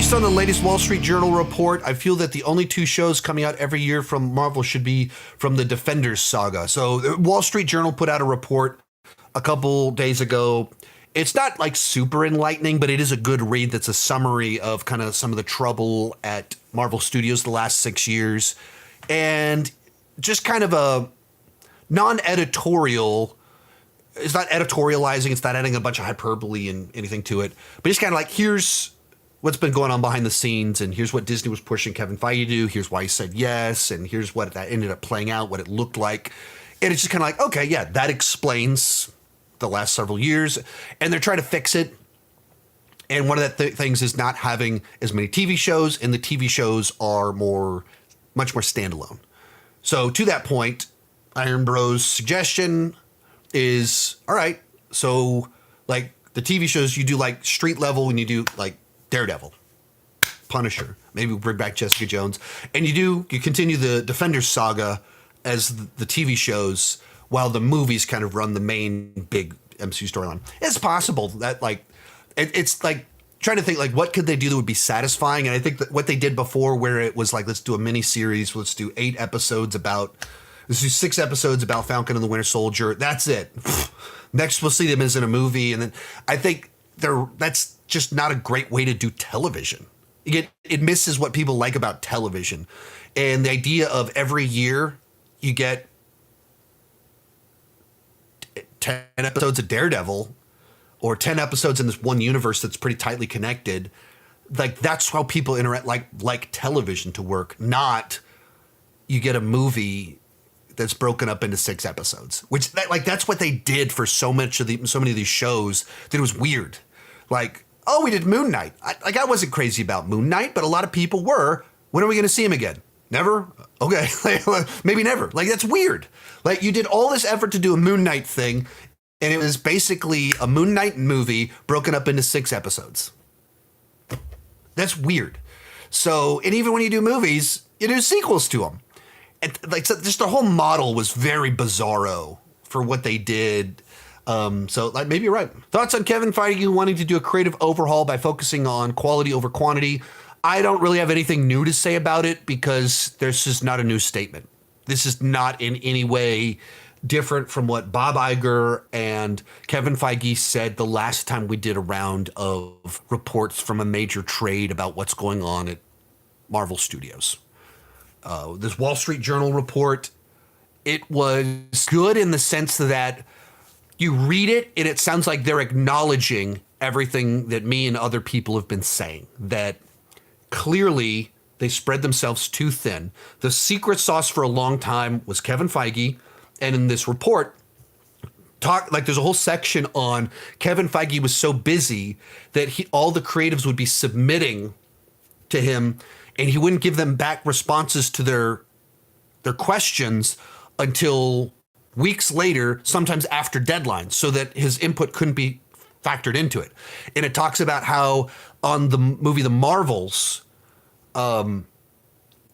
Based on the latest Wall Street Journal report, I feel that the only two shows coming out every year from Marvel should be from the Defenders saga. So the Wall Street Journal put out a report a couple days ago. It's not like super enlightening, but it is a good read. That's a summary of kind of some of the trouble at Marvel Studios the last 6 years. And just kind of a non-editorial, it's not editorializing, it's not adding a bunch of hyperbole and anything to it, but it's kind of like, here's what's been going on behind the scenes, and here's what Disney was pushing Kevin Feige to do, here's why he said yes, and here's what that ended up playing out, what it looked like. And it's just kind of like, okay, yeah, that explains the last several years, and they're trying to fix it. And one of the things is not having as many TV shows, and the TV shows are much more standalone. So to that point, Iron Bro's suggestion is, all right, so like the TV shows, you do like street level and you do like Daredevil, Punisher, maybe we'll bring back Jessica Jones, and you continue the Defenders saga as the TV shows while the movies kind of run the main big MCU storyline. It's possible that like, it's like trying to think like what could they do that would be satisfying. And I think that what they did before, where it was like, let's do a mini series, let's do 6 episodes about Falcon and the Winter Soldier. That's it. Next, we'll see them as in a movie. And then I think that's just not a great way to do television. It misses what people like about television. And the idea of every year you get 10 episodes of Daredevil or 10 episodes in this one universe that's pretty tightly connected. Like that's how people interact, like television to work, not you get a movie that's broken up into 6 episodes, which that's what they did for so many of these shows that it was weird. Like, oh, we did Moon Knight. I wasn't crazy about Moon Knight, but a lot of people were. When are we going to see him again? Never? Okay. Maybe never. Like, that's weird. Like, you did all this effort to do a Moon Knight thing, and it was basically a Moon Knight movie broken up into 6 episodes. That's weird. So, and even when you do movies, you do sequels to them. And like, so just the whole model was very bizarro for what they did. So like, maybe you're right. Thoughts on Kevin Feige wanting to do a creative overhaul by focusing on quality over quantity? I don't really have anything new to say about it because there's just not a new statement. This is not in any way different from what Bob Iger and Kevin Feige said the last time we did a round of reports from a major trade about what's going on at Marvel Studios. This Wall Street Journal report, it was good in the sense that you read it and it sounds like they're acknowledging everything that me and other people have been saying, that clearly they spread themselves too thin. The secret sauce for a long time was Kevin Feige. And in this report, there's a whole section on Kevin Feige was so busy that all the creatives would be submitting to him and he wouldn't give them back responses to their questions until weeks later, sometimes after deadlines, so that his input couldn't be factored into it. And it talks about how on the movie The Marvels,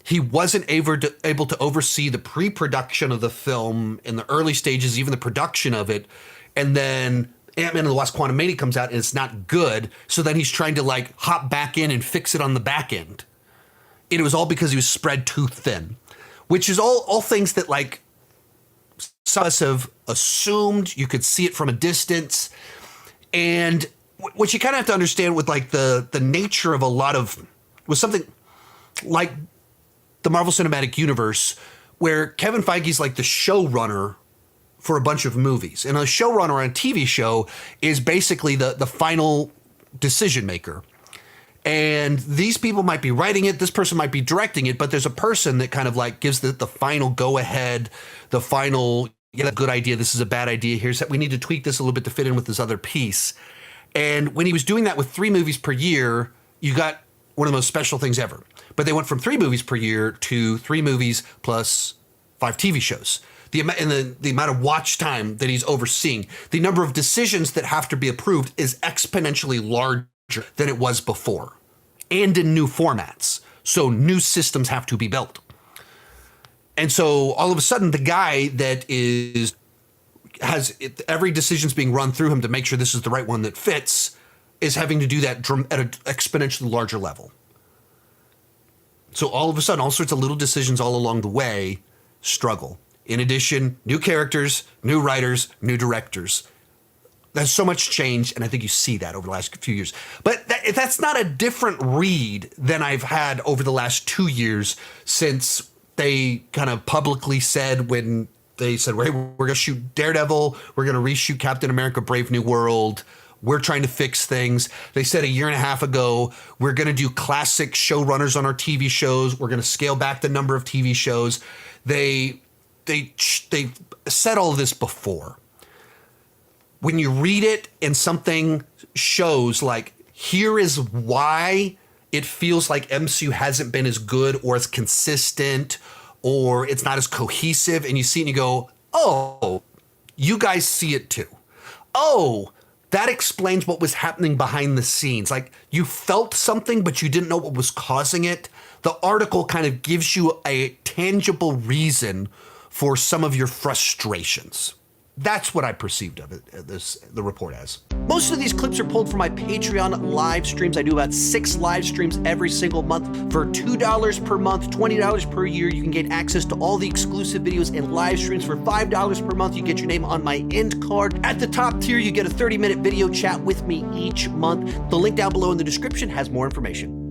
he wasn't able to oversee the pre-production of the film in the early stages, even the production of it. And then Ant-Man and the Wasp: Quantumania comes out and it's not good. So then he's trying to like hop back in and fix it on the back end. And it was all because he was spread too thin, which is all things that like some of us have assumed. You could see it from a distance. And what you kind of have to understand with like the nature of a lot of, was something like the Marvel Cinematic Universe, where Kevin Feige's like the showrunner for a bunch of movies. And a showrunner on a TV show is basically the final decision maker. And these people might be writing it, this person might be directing it, but there's a person that kind of like gives the final go ahead, the final, yeah, good idea, this is a bad idea, we need to tweak this a little bit to fit in with this other piece. And when he was doing that with 3 movies per year, you got one of the most special things ever. But they went from 3 movies per year to 3 movies plus 5 TV shows. The amount of watch time that he's overseeing, the number of decisions that have to be approved is exponentially larger than it was before, and in new formats. So new systems have to be built. And so all of a sudden, the guy that has every decision's being run through him to make sure this is the right one that fits is having to do that at an exponentially larger level. So all of a sudden, all sorts of little decisions all along the way struggle. In addition, new characters, new writers, new directors. There's so much change, and I think you see that over the last few years. But that's not a different read than I've had over the last 2 years since they kind of publicly said when they said, hey, we're going to shoot Daredevil, we're going to reshoot Captain America Brave New World, we're trying to fix things. They said a year and a half ago, we're going to do classic showrunners on our TV shows, we're going to scale back the number of TV shows. They said all of this before. When you read it and something shows like, here is why it feels like MCU hasn't been as good or as consistent or it's not as cohesive, and you see it and you go, oh, you guys see it too. Oh, that explains what was happening behind the scenes. Like you felt something, but you didn't know what was causing it. The article kind of gives you a tangible reason for some of your frustrations. That's what I perceived of it, the report as. Most of these clips are pulled from my Patreon live streams. I do about 6 live streams every single month. For $2 per month, $20 per year, you can get access to all the exclusive videos and live streams. For $5 per month, you get your name on my end card. At the top tier, you get a 30-minute video chat with me each month. The link down below in the description has more information.